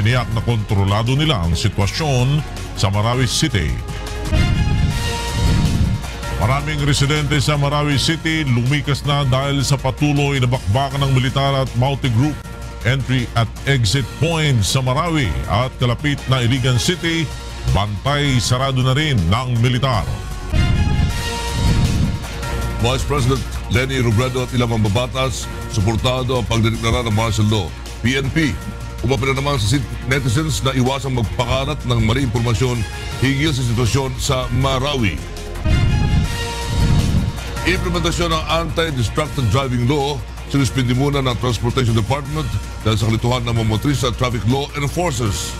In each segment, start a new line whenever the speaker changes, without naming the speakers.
tiniyak na kontrolado nila ang sitwasyon sa Marawi City. Maraming residente sa Marawi City lumikas na dahil sa patuloy na bakbakan ng militar at multi-group entry at exit points sa Marawi at kalapit na Iligan City, bantay sarado na rin ng militar.
Vice President Leni Robredo at ilang mambabatas suportado ang pagdedeklara ng martial law. PNP, umapila naman sa netizens na iwasang magpakalat ng mali impormasyon higil sa sitwasyon sa Marawi. Implementasyon ng anti-distracted driving law, sinuspindi muna ng Transportation Department dahil sa kalituhan ng mga motorista at traffic law enforcers.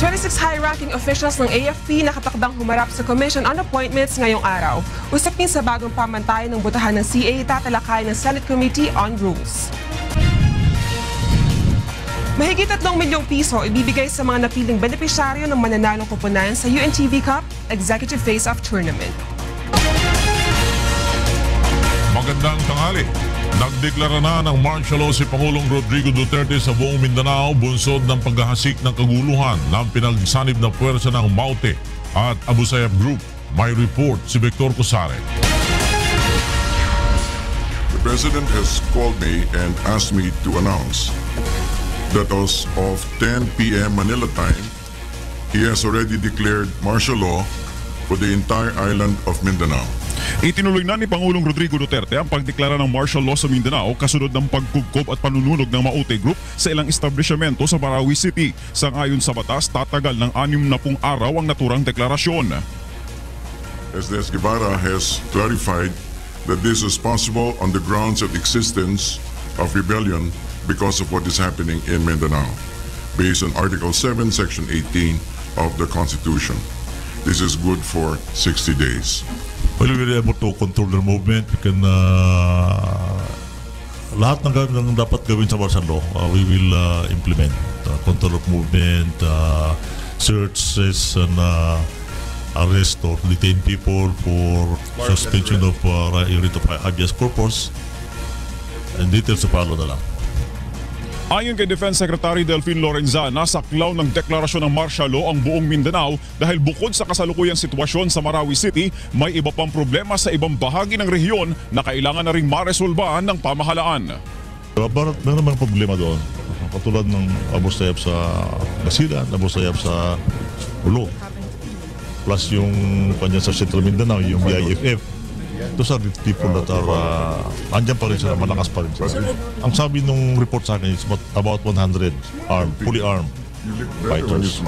26 high-ranking officials ng AFP nakatakdang humarap sa Commission on Appointments ngayong araw. Usapin sa bagong pamantayan ng botohan ng CA tatalakay ng Senate Committee on Rules. Mahigit 3 milyong piso ibibigay sa mga napiling benepisyaryo ng mananalong kupunan sa UNTV Cup Executive Face-Off Tournament.
Magandang tanghali. Nagdeklara na ng martial law si Pangulong Rodrigo Duterte sa buong Mindanao bunsod ng paghahasik ng kaguluhan ng pinagsanib na puwersa ng Maute at Abu Sayyaf Group. May report si Victor Cosare.
The President has called me and asked me to announce that as of 10 p.m. Manila time, he has already declared martial law for the entire island of Mindanao.
Itinuloy na ni Pangulong Rodrigo Duterte ang pagdeklara ng martial law sa Mindanao kasunod ng pagkugkob at panununog ng Maute Group sa ilang establishmento sa Marawi City. Sangayon sa batas, tatagal ng 60 araw ang naturang deklarasyon.
SDS Guevara has clarified that this is possible on the grounds of existence of rebellion because of what is happening in Mindanao, based on Article 7, Section 18 of the Constitution. This is good for 60 days.
Well, we were able to control the movement. We can, lahat ng dapat gawin sa martial law, we will implement. Control of movement, searches and arrest or detain people for suspension of writ of habeas corpus, and details to follow na lang.
Ayon kay Defense Secretary Delfin Lorenzana, saklaw ng deklarasyon ng martial law ang buong Mindanao dahil bukod sa kasalukuyang sitwasyon sa Marawi City, may iba pang problema sa ibang bahagi ng rehiyon na kailangan na ring maresolbahan ng pamahalaan.
Meron naman problema doon, katulad ng Abu Sayyaf sa Basilan, Abu Sayyaf sa Ulo, plus yung kanya sa Central Mindanao, yung BIFF. Those are the people that are andyan pa rin sila, malakas pa rin sila. Ang sabi nung report sa akin is about 100 fully armed fighters.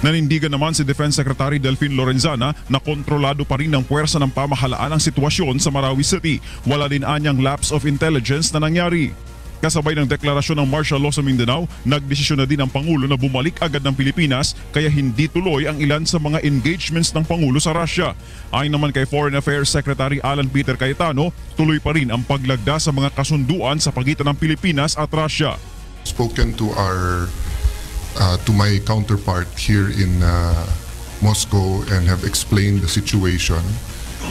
Nanindigan naman si Defense Secretary Delfin Lorenzana na kontrolado pa rin ng puwersa ng pamahalaan ang sitwasyon sa Marawi City. Wala din anyang lapse of intelligence na nangyari. Kasabay ng deklarasyon ng martial law sa Mindanao, nagdesisyon na din ang Pangulo na bumalik agad ng Pilipinas kaya hindi tuloy ang ilan sa mga engagements ng Pangulo sa Russia. Ayon naman kay Foreign Affairs Secretary Alan Peter Cayetano, tuloy pa rin ang paglagda sa mga kasunduan sa pagitan ng Pilipinas at Russia.
Spoken to my counterpart here in Moscow and have explained the situation,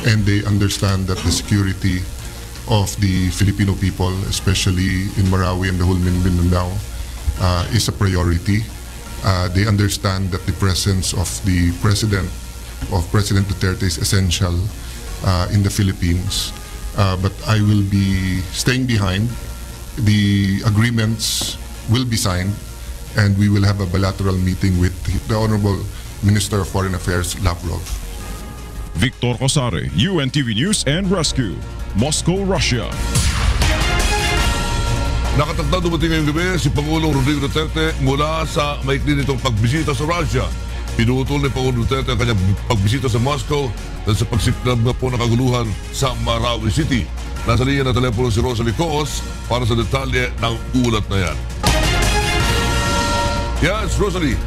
and they understand that the security of the Filipino people, especially in Marawi and the whole Mindanao, is a priority. They understand that the presence of President Duterte is essential in the Philippines. But I will be staying behind. The agreements will be signed, and we will have a bilateral meeting with the Honorable Minister of Foreign Affairs, Lavrov.
Victor Cosare, UNTV News and Rescue, Moscow, Russia.
Nakatagda dumating ngayong gabi si Pangulong Rodrigo Duterte mula sa maikli nitong pagbisita sa Russia. Pinutol ni Pangulong Duterte ang kanyang pagbisita sa Moscow dahil sa pagsiklab na po ng kaguluhan sa Marawi City. Nasa linya na telepono si Rosalie Coos para sa detalye ng ulat na yan. Yes, Rosalie.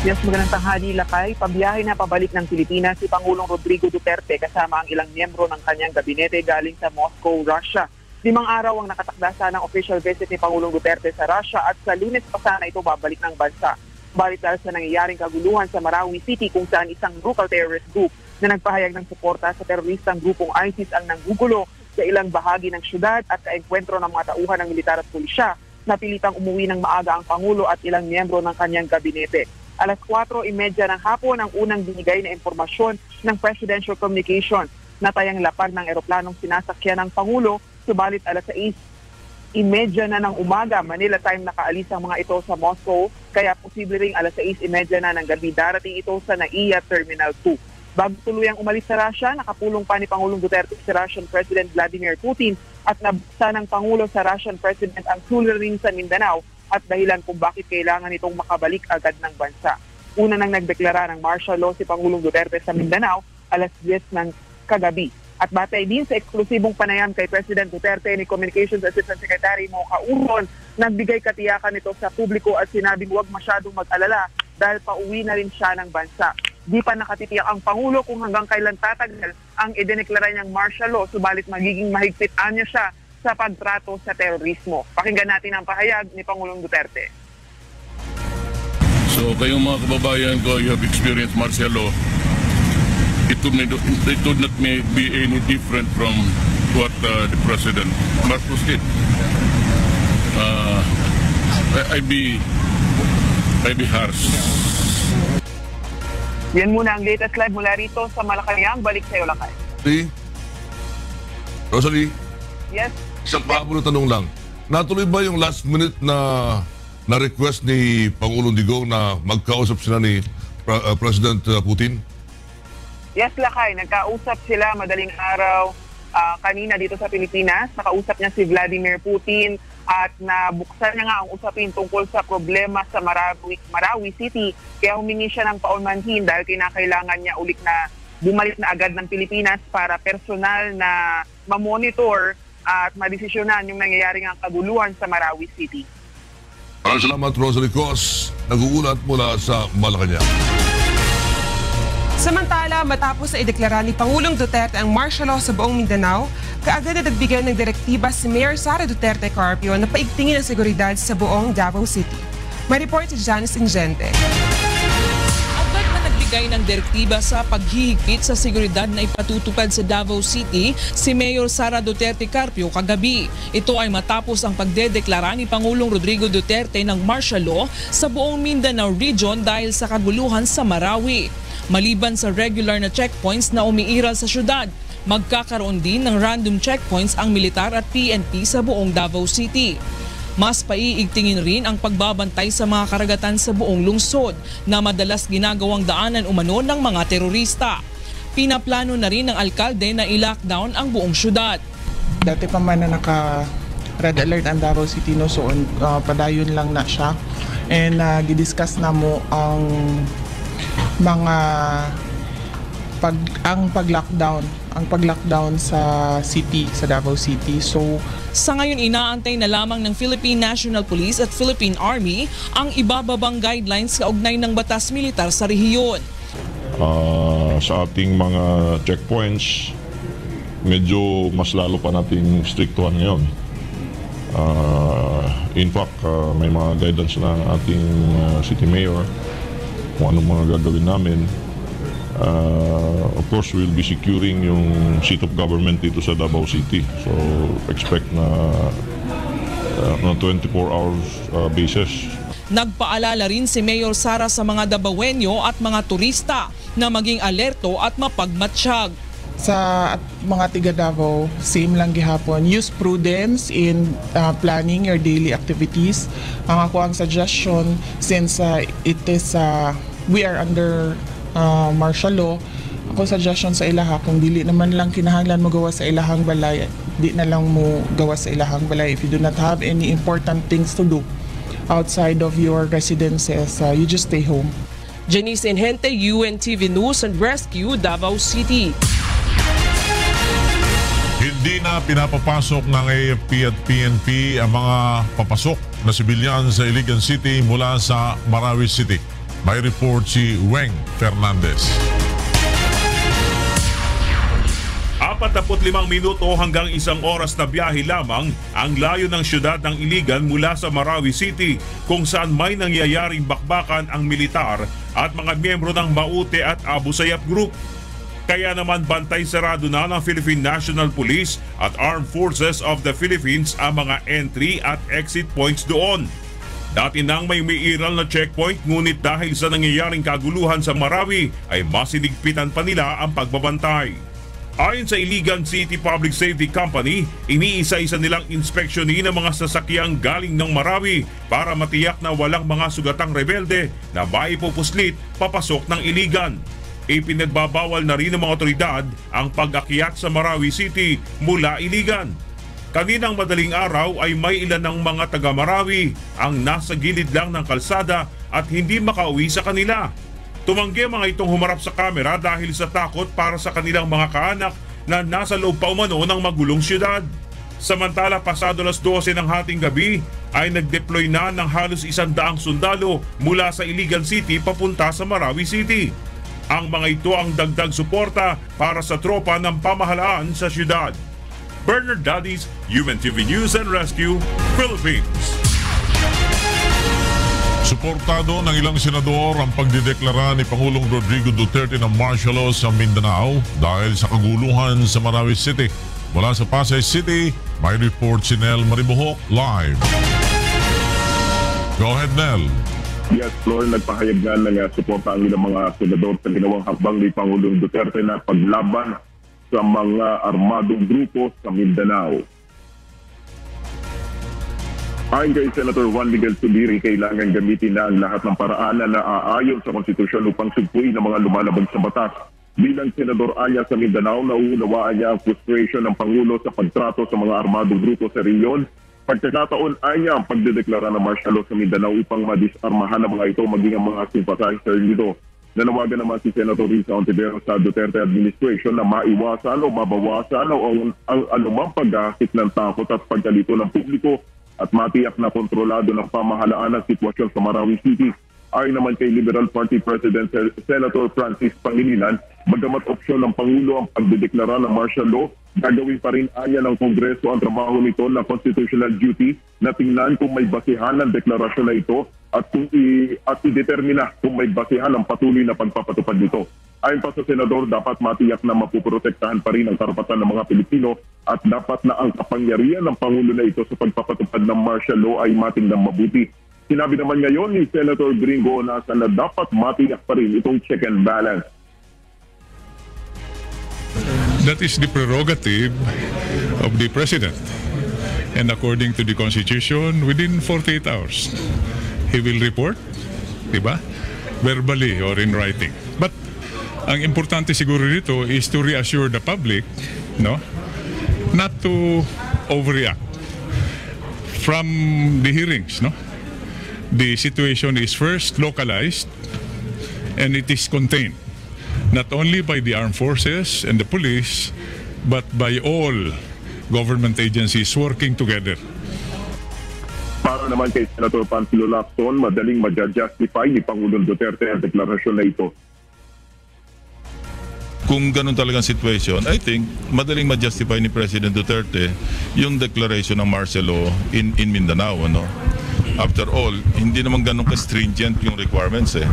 Yes, magandang tanghali, Lakay. Pabiyahe na pabalik ng Pilipinas si Pangulong Rodrigo Duterte kasama ang ilang miyembro ng kanyang gabinete galing sa Moscow, Russia. 5 araw ang nakatakda sana ng official visit ni Pangulong Duterte sa Russia at sa Lunes pa sana ito babalik ng bansa. Balit dahil sa nangyayaring kaguluhan sa Marawi City kung saan isang brutal terrorist group na nagpahayag ng suporta sa teroristang grupong ISIS ang nanggugulo sa ilang bahagi ng syudad at kaengkwentro ng mga tauhan ng militar at pulisya, napilitang umuwi ng maaga ang Pangulo at ilang miyembro ng kanyang gabinete. Alas 4:30 ng hapon ang unang binigay na impormasyon ng Presidential Communications na tayang lapag ng eroplanong sinasakyan ng Pangulo, subalit alas 6:30 na ng umaga Manila time nakaalis ang mga ito sa Moscow, kaya posible ring alas 6:30 na ng gabi darating ito sa NAIA Terminal 2. Bago tuluyang umalis sa Russia, nakapulong pa ni Pangulong Duterte si Russian President Vladimir Putin at nabuksan ng Pangulo sa Russian President ang suliranin sa Mindanao at dahilan kung bakit kailangan itong makabalik agad ng bansa. Una nang nagdeklara ng martial law si Pangulong Duterte sa Mindanao alas 10 ng kagabi. At batay din sa eksklusibong panayam kay President Duterte ni Communications Assistant Secretary Mo Kauron, nagbigay katiyakan nito sa publiko at sinabing huwag masyadong mag-alala dahil pauwi na rin siya ng bansa. Di pa nakatitiyak ang Pangulo kung hanggang kailan tatagal ang idineklara niyang martial law, subalit magiging mahigpitan niya siya sa pagtrato sa terorismo. Pakinggan natin ang pahayag ni Pangulong Duterte.
So kayong mga kababayan ko, you have experienced martial law. It would not be any different from what the President Marcos did. I'd be harsh.
Yan muna ang latest live mula rito sa Malacanang. Balik sa iyo, Lakay.
Rosalie?
Yes?
Isang pahabol na tanong lang. Natuloy ba yung last minute na request ni Pangulong Digong na magkausap sila ni President Putin?
Yes, Lakay. Nagkausap sila madaling araw kanina dito sa Pilipinas. Nakausap niya si Vladimir Putin at nabuksan niya nga ang usapin tungkol sa problema sa Marawi City. Kaya humingi siya ng paunmanhin dahil kinakailangan niya ulit na bumalik na agad ng Pilipinas para personal na mamonitor at madesisyonan yung nangyayari ng kaguluhan sa Marawi City.
Maraming salamat, Rosalie Cos. Nag-uulat mula sa Malacanang.
Samantala, matapos na ideklara ni Pangulong Duterte ang martial law sa buong Mindanao, kaagad na nagbigay ng direktiba si Mayor Sara Duterte Carpio na paigtingin ang seguridad sa buong Davao City. May report si Janice Ingente.
Agad na nagbigay ng direktiba sa paghihigpit sa seguridad na ipatutupad sa Davao City si Mayor Sara Duterte Carpio kagabi. Ito ay matapos ang pagdedeklara ni Pangulong Rodrigo Duterte ng martial law sa buong Mindanao region dahil sa kaguluhan sa Marawi. Maliban sa regular na checkpoints na umiiral sa syudad, magkakaroon din ng random checkpoints ang militar at PNP sa buong Davao City. Mas paiigtingin rin ang pagbabantay sa mga karagatan sa buong lungsod na madalas ginagawang daanan umano ng mga terorista. Pinaplano na rin ng alkalde na i-lockdown ang buong syudad.
Dati pa man na naka-red alert ang Davao City, no? So padayon lang na siya. And gidiscuss na mo ang mga pag-lockdown sa city, sa Davao City. So
sa ngayon inaantay na lamang ng Philippine National Police at Philippine Army ang ibababang guidelines kaugnay ng batas militar sa rehiyon.
Sa ating mga checkpoints, medyo mas lalo pa nating strictuhan ngayon. In fact, may mga guidance na ating City Mayor kung anong mga gagawin namin. Of course, we'll be securing yung seat of government dito sa Davao City. So, expect na 24 hours basis.
Nagpaalala rin si Mayor Sara sa mga Davaoenyo at mga turista na maging alerto at mapagmatsyag.
Sa mga tiga Davao, same lang gihapon. Use prudence in planning your daily activities. Ang ako ang suggestion, since it is we are under martial law, ako suggestion sa ilaha, kung dili naman lang kinahanglan mo gawa sa ilahang balay, di na lang mo gawa sa ilahang balay. If you do not have any important things to do outside of your residences, you just stay home.
Janice Ingente, UNTV News and Rescue, Davao City.
Hindi na pinapapasok ng AFP at PNP ang mga papasok na sibilyan sa Iligan City mula sa Marawi City. May report si Weng Fernandez.
45 minuto hanggang 1 oras na biyahe lamang ang layo ng syudad ng Iligan mula sa Marawi City, kung saan may nangyayaring bakbakan ang militar at mga miyembro ng Maute at Abu Sayyaf Group. Kaya naman bantay sarado na ng Philippine National Police at Armed Forces of the Philippines ang mga entry at exit points doon. Dati nang may umiiral na checkpoint, ngunit dahil sa nangyayaring kaguluhan sa Marawi ay mas sinigpitan pa nila ang pagbabantay. Ayon sa Iligan City Public Safety Company, iniisa-isa nilang inspeksyonin ang mga sasakyang galing ng Marawi para matiyak na walang mga sugatang rebelde na maipupuslit papasok ng Iligan. Ipinagbabawal na rin ng mga otoridad ang pag-akyat sa Marawi City mula Iligan. Kaninang madaling araw ay may ilan ng mga taga-Marawi ang nasa gilid lang ng kalsada at hindi makauwi sa kanila. Tumanggi mga itong humarap sa kamera dahil sa takot para sa kanilang mga kaanak na nasa loob pa umano ng magulong syudad. Samantala, pasado alas 12 ng hating gabi ay nag-deploy na ng halos 100 sundalo mula sa Iligan City papunta sa Marawi City. Ang mga ito ang dagdag suporta para sa tropa ng pamahalaan sa syudad. Bernard Dadis, UNTV News and Rescue, Philippines.
Suportado ng ilang senador ang pagdideklara ni Pangulong Rodrigo Duterte ng martial law sa Mindanao dahil sa kaguluhan sa Marawi City. Mula sa Pasay City, may report si Nel Maribohok live. Go ahead, Nel.
Yes, Lord, nagpahayag nga ng suporta ang ilang mga senador sa ginawang hakbang ni Pangulong Duterte na paglaban sa mga armadong grupo sa Mindanao. Ayon kay Senator Juan Miguel Zubiri, kailangan gamitin na ang lahat ng paraan na naaayon sa konstitusyon upang sugpuin ang mga lumalabag sa batas. Bilang Senador Anya sa Mindanao, nauunawaan niya ang frustration ng Pangulo sa pagtrato sa mga armadong grupo sa rehiyon. Pagkakataon ay niya ang pagdedeklara ng martial law sa Mindanao upang madisarmahan ang mga ito maging ang mga sympathizer nito. Nanawagan naman si Senator Risa Ontiveros sa Duterte administration na maiwasan o mabawasan ang anumang pag-ahit ng takot at pagkalito ng publiko at matiyak na kontrolado ng pamahalaan ang sitwasyon sa Marawi City. Ayon naman kay Liberal Party President Senator Francis Pangilinan, bagamat opsyon ng Pangulo ang pagdedeklara ng martial law, gagawin pa rin anya ng Kongreso ang trabaho nito na constitutional duty na tingnan kung may basihan ng deklarasyon na ito at i-determina kung may basihan ng patuloy na pagpapatupad nito. Ayon pa sa Senador, dapat matiyak na mapuprotektahan pa rin ang karapatan ng mga Pilipino at dapat na ang kapangyarihan ng Pangulo na ito sa pagpapatupad ng martial law ay matingnan mabuti. Sinabi naman ngayon ni Senator Gringo Onasan na dapat matiyak pa rin itong check and balance.
That is the prerogative of the President. And according to the Constitution, within 48 hours, he will report, diba? Verbally or in writing. But ang importante siguro dito is to reassure the public, no, not to overreact. From the hearings, no, the situation is first localized and it is contained, not only by the armed forces and the police, but by all government agencies working together.
Para naman kay Senator Panfilo Lacson, madaling ma-justify ni Pangulong Duterte ang deklarasyon na ito.
Kung ganun talagang situation, I think madaling ma-justify ni President Duterte yung declaration ng martial law in Mindanao. No? After all, hindi naman ganun ka-stringent yung requirements eh.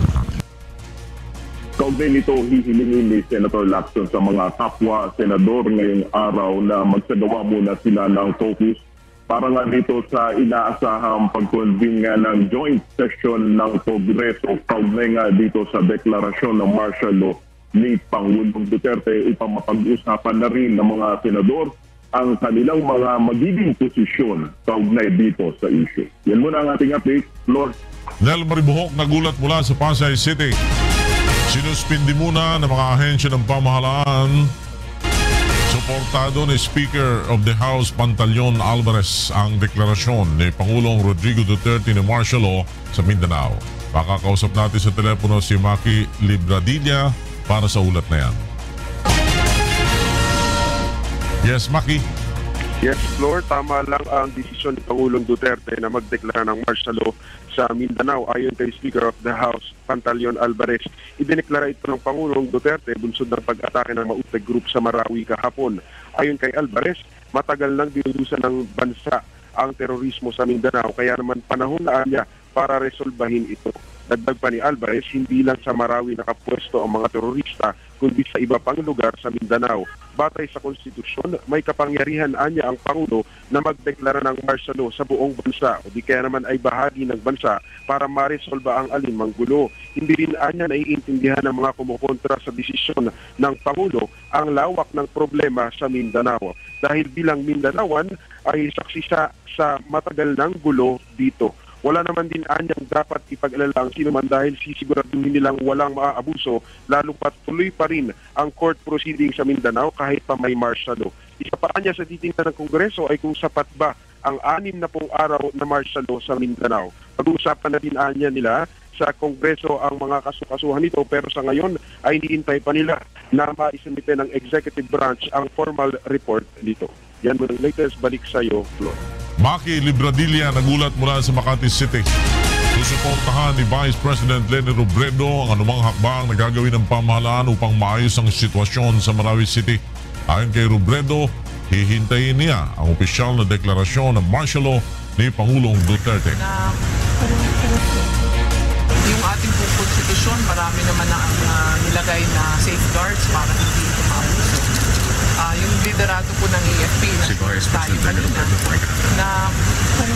Kaugnay nito, hihilingin ni Senator Lacson sa mga kapwa senador ngayong araw na magsagawa muna sila ng focus para nga dito sa inaasahang pag-convene nga ng joint session ng Kongreso kaugnay nga dito sa deklarasyon ng martial law ni Pangulong Duterte upang mapag-usapan na rin ng mga senador ang kanilang mga magiging posisyon kaugnay dito sa issue. Yan muna ang ating update, Lord.
Nel Maribohok nagulat mula sa Pasay City. Sinuspindi muna ng mga ahensya ng pamahalaan. Suportado ni Speaker of the House Pantaleon Alvarez ang deklarasyon ni Pangulong Rodrigo Duterte ni martial law sa Mindanao. Makakausap natin sa telepono si Maki Libradilla para sa ulat na yan. Yes, Maki.
Yes, Lord, tama lang ang desisyon ni Pangulong Duterte na magdeklara ng martial law sa Mindanao. Ayon kay Speaker of the House, Pantaleon Alvarez, idineklara ito ng Pangulong Duterte bunsod ng pag-atake ng Mauteg Group sa Marawi kahapon. Ayon kay Alvarez, matagal nang dinudusan ng bansa ang terorismo sa Mindanao, kaya naman panahon na niya para resolbahin ito. Dagdag pa ni Alvarez, hindi lang sa Marawi nakapwesto ang mga terorista, kundi sa iba pang lugar sa Mindanao. Batay sa konstitusyon, may kapangyarihan anya ang Pangulo na magdeklara ng martial law sa buong bansa o di kaya naman ay bahagi ng bansa para maresolba ang alinmang gulo. Hindi rin anya naiintindihan ng mga kumukontra sa desisyon ng Pangulo ang lawak ng problema sa Mindanao. Dahil bilang Mindanaoan ay saksi sa matagal ng gulo dito. Wala naman din anyang dapat ipag-alala ang sino man dahil sisiguraduhin nilang walang maaabuso, lalo pat tuloy pa rin ang court proceeding sa Mindanao kahit pa may martial law. Isa pa anya sa titingnan ng Kongreso ay kung sapat ba ang 60 araw na martial law sa Mindanao. Pag-uusapan na din anya nila sa Kongreso ang mga kasukasuhan nito, pero sa ngayon ay hinihintay pa nila na maisumite ng executive branch ang formal report dito. Yan mo ang latest, balik sa iyo, Flor.
Maki Libradilla nagulat mula sa Makati City. Susuportahan ni Vice President Leni Robredo ang anumang hakbang na gagawin ng pamahalaan upang maayos ang sitwasyon sa Marawi City. Ayon kay Robredo, hihintayin niya ang opisyal na deklarasyon ng martial law ni Pangulong Duterte.
Yung ating pong konstitusyon, marami naman na nilagay na safeguards para hindi ito maabuso. Yung liderato po ng AFP tayo kanina na kung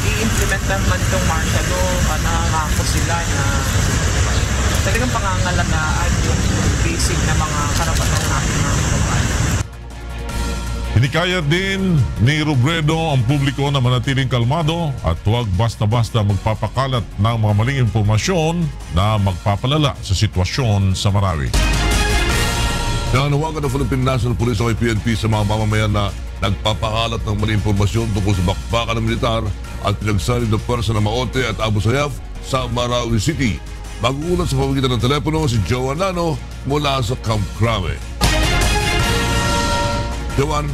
i-implement naman itong martial law, nangako sila na talagang pangangalagaan yung basic na mga karapatan ng ating mga kababayan.
Hinikayat din ni Robredo ang publiko na manatiling kalmado at huwag basta-basta magpapakalat ng mga maling impormasyon na magpapalala sa sitwasyon sa Marawi.
Nanawagan ng Philippine National Police o PNP sa mga mamamayan na nagpapakalat ng maling impormasyon tungkol sa bakbakan ng militar at pinagsalib ng pwersa ng Maote at Abu Sayyaf sa Marawi City. Mag-uulat sa pamagitan ng telepono si Joan Lano mula sa Camp Crame. Joan.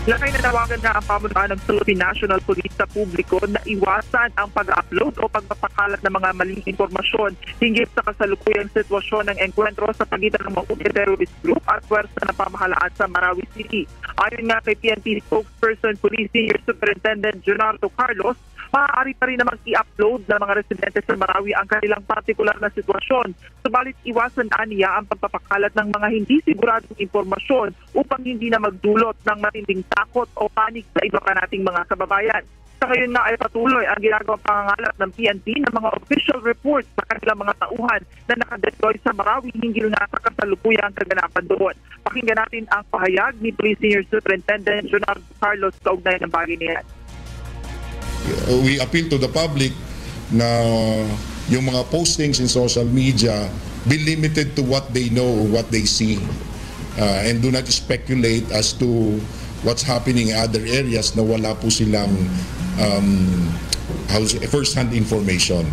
Lakay nanawagan na ang pamunuan ng Philippine National Police sa publiko na iwasan ang pag-upload o pagpapakalat ng mga maling impormasyon hinggil sa kasalukuyang sitwasyon ng engkwentro sa pagitan ng Maote Terrorist Group at pwersa ng pamahalaan sa Marawi City. Ayon nga kay PNP spokesperson Police Senior Superintendent Jonardo Carlos, maaari pa rin namang i-upload ng mga residente sa Marawi ang kanilang partikular na sitwasyon. Subalit iwasan niya ang pagpapakalat ng mga hindi siguradong impormasyon upang hindi na magdulot ng matinding takot o panik sa iba pa nating mga kababayan. Sa ngayon nga ay patuloy ang ginagawang pangangalat ng PNP ng mga official reports sa kanilang mga tauhan na nakadeploy sa Marawi hinggil nga sa kasalukuyang kaganapan doon. Pakinggan natin ang pahayag ni Police Senior Superintendent Jonardo Carlos kaugnay ng bagay niya.
We appeal to the public na yung mga postings in social media be limited to what they know or what they see and do not speculate as to what's happening in other areas na wala po silang first-hand information.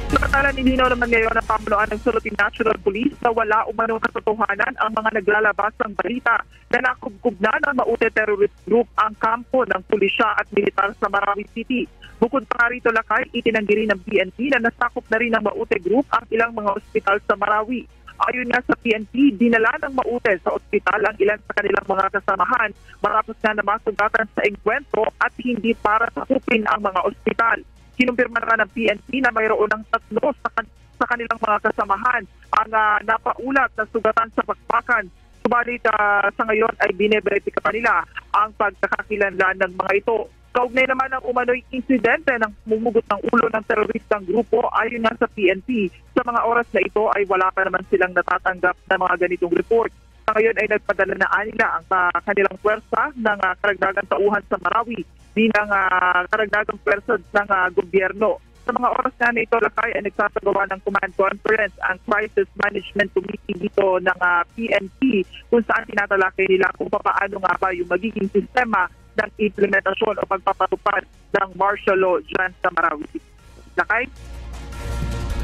Samantala, nilinaw naman ngayon ang pamunuan ng Philippine National Police na wala umanong katotohanan ang mga naglalabas ng balita na nakubkub na ng Maote Terrorist Group ang kampo ng pulisya at militar sa Marawi City. Bukod pa nga rito, Lakay, itinanggi rin ng PNP na nasakop na rin ng Maote Group ang ilang mga ospital sa Marawi. Ayon nga sa PNP, dinala ng Maote sa ospital ang ilan sa kanilang mga kasamahan marapos na namasugatan sa engkwentro at hindi para sakupin ang mga ospital. Kinumpirma na ng PNP na mayroon ng 3 sa kanilang mga kasamahan ang napaulat na sugatan sa bakbakan. Subalit sa ngayon ay bineberipika pa nila ang pagkakakilanlan ng mga ito. Kaugnay naman ang umano'y insidente ng mumugot ng ulo ng teroristang grupo ayon nga sa PNP. Sa mga oras na ito ay wala pa naman silang natatanggap na mga ganitong report. Sa ngayon ay nagpadala na nila ang kanilang pwersa ng karagdagang tauhan sa Marawi bilang karagdagang pwersa ng gobyerno. Sa mga oras na ito, Lakay, ay nagsasagawa ng command conference ang Crisis Management Committee dito ng PNP kung saan tinatalakay nila kung paano nga ba yung magiging sistema ng implementasyon o pagpapatupad ng martial law dyan sa Marawi. Lakay?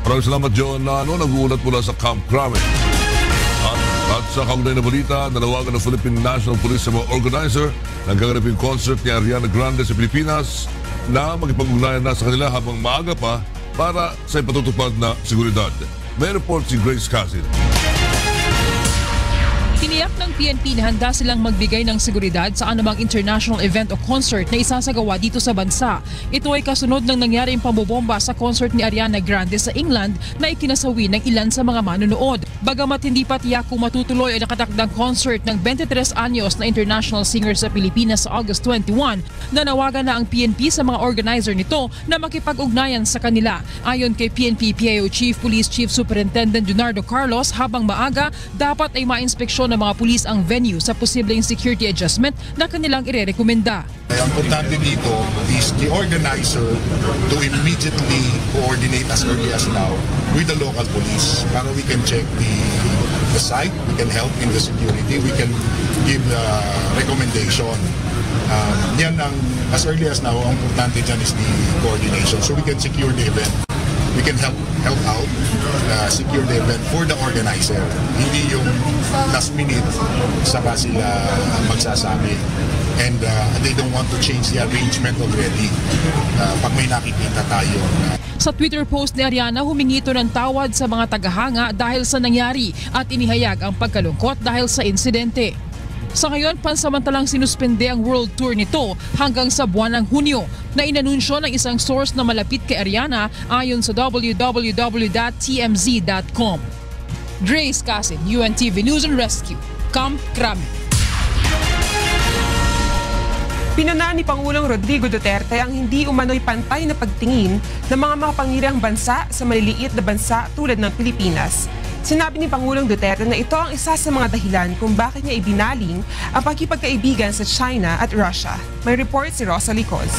Maraming salamat, John. Nag-uulat mula sa Camp Crame. At sa kaugnay na balita, nanawagan ng Philippine National Police sa mga organizer ng gaganaping concert ni Ariana Grande sa Pilipinas na magipag-ugnayan na sa kanila habang maaga pa para sa ipatutupad na seguridad. May report si Grace Casil.
Tiniyak ng PNP na handa silang magbigay ng seguridad sa anumang international event o concert na isasagawa dito sa bansa. Ito ay kasunod ng nangyaring pambobomba sa concert ni Ariana Grande sa England na ikinasawi ng ilan sa mga manonood. Bagamat hindi pa tiyak kung matutuloy ang nakatakdang concert ng 23 anyos na international singer sa Pilipinas sa August 21, nanawagan na ang PNP sa mga organizer nito na makipag-ugnayan sa kanila. Ayon kay PNP PAO Chief Police Chief Superintendent Leonardo Carlos, habang maaga, dapat ay ma-inspeksyon ng mga pulis ang venue sa posibleng security adjustment na kanilang irerekomenda.
Ang importante dito is the organizer to immediately coordinate as early as now with the local police para we can check the site, we can help in the security, we can give the recommendation. Yan ang as early as now, ang importante dyan is the coordination so we can secure the event. We can help out, secure the event for the organizer. Hindi yung last minute saka sila magsasabi. And they don't want to change the arrangement already pag may nakikita tayo.
Sa Twitter post ni Ariana, humingi ito ng tawad sa mga tagahanga dahil sa nangyari at inihayag ang pagkalungkot dahil sa insidente. Sa ngayon, pansamantalang sinuspende ang world tour nito hanggang sa buwan ng Hunyo na inanunsyo ng isang source na malapit kay Ariana ayon sa www.tmz.com. Grace Casin, UNTV News and Rescue, Camp Crame.
Pinunaan ni Pangulong Rodrigo Duterte ang hindi umano'y pantay na pagtingin ng mga makapangyarihang bansa sa maliliit na bansa tulad ng Pilipinas. Sinabi ni Pangulong Duterte na ito ang isa sa mga dahilan kung bakit niya ibinaling ang pagkipagkaibigan sa China at Russia. May report si Rosalie Coz.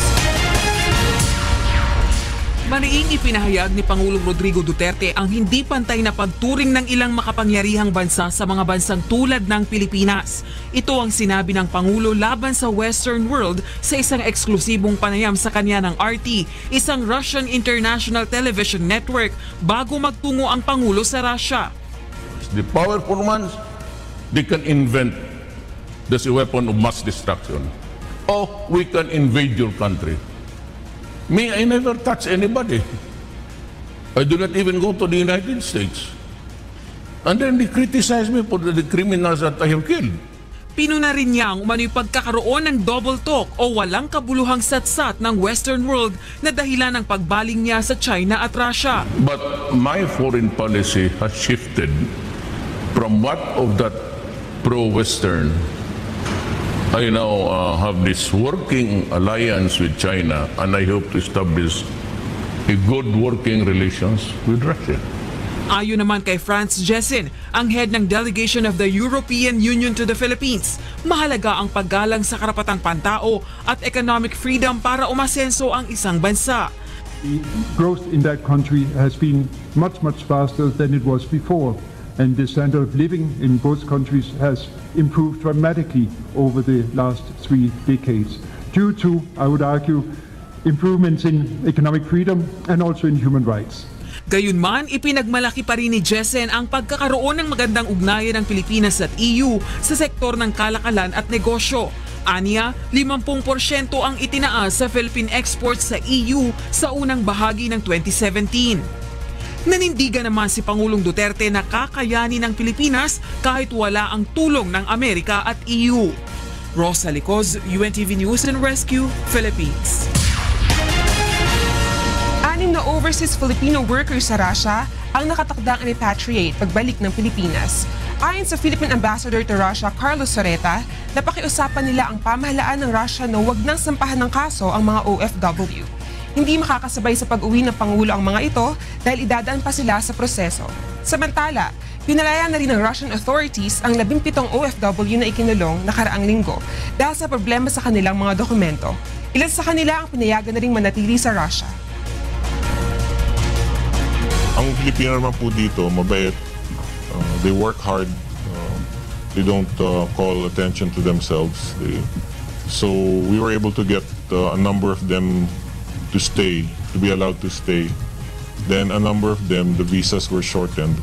Mariing ipinahayag ni Pangulong Rodrigo Duterte ang hindi pantay na pagturing ng ilang makapangyarihang bansa sa mga bansang tulad ng Pilipinas. Ito ang sinabi ng Pangulo laban sa Western world sa isang eksklusibong panayam sa kanya ng RT, isang Russian International Television Network, bago magtungo ang Pangulo sa Russia.
The powerful ones, they can invent this weapon of mass destruction. Or we can invade your country. Me, I never touch anybody. I do not even go to the United States. And then they criticize me for the criminals that I have killed.
Pinuna rin niya ang umano'y pagkakaroon ng double talk o walang kabuluhang satsat ng Western world na dahilan ng pagbaling niya sa China at Russia.
But my foreign policy has shifted from what of that pro-Western. I now have this working alliance with China, and I hope to establish a good working relations with Russia.
Ayon naman kay Franz Jessen, ang head ng delegation of the European Union to the Philippines, mahalaga ang paggalang sa karapatang pantao at economic freedom para umasenso ang isang bansa.
The growth in that country has been much faster than it was before. And the standard of living in both countries has improved dramatically over the last 3 decades due to, I would argue, improvements in economic freedom and also in human rights.
Gayunman, ipinagmalaki pa rin ni Jessen ang pagkakaroon ng magandang ugnayan ng Pilipinas at EU sa sektor ng kalakalan at negosyo. Aniya, 50% ang itinaas sa Philippine exports sa EU sa unang bahagi ng 2017. Nanindigan naman si Pangulong Duterte na kakayanin ng Pilipinas kahit wala ang tulong ng Amerika at EU. Rosalie Coz, UNTV News and Rescue, Philippines.
6 na overseas Filipino workers sa Russia ang nakatakdang repatriate pagbalik ng Pilipinas. Ayon sa Philippine Ambassador to Russia, Carlos Soreta, napakiusapan nila ang pamahalaan ng Russia na huwag nang sampahan ng kaso ang mga OFW. Hindi makakasabay sa pag-uwi ng Pangulo ang mga ito dahil idadaan pa sila sa proseso. Samantala, pinalaya na rin ng Russian authorities ang 17 OFW na ikinulong nakaraang linggo dahil sa problema sa kanilang mga dokumento. Ilan sa kanila ang pinayagan na ring manatili sa Russia.
Ang Pilipino naman po dito, mabait. They work hard. They don't call attention to themselves. So we were able to get a number of them to stay, to be allowed to stay. Then a number of them, the visas were shortened.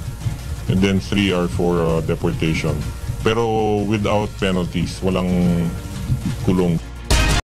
And then 3 are for deportation. Pero without penalties, walang kulong.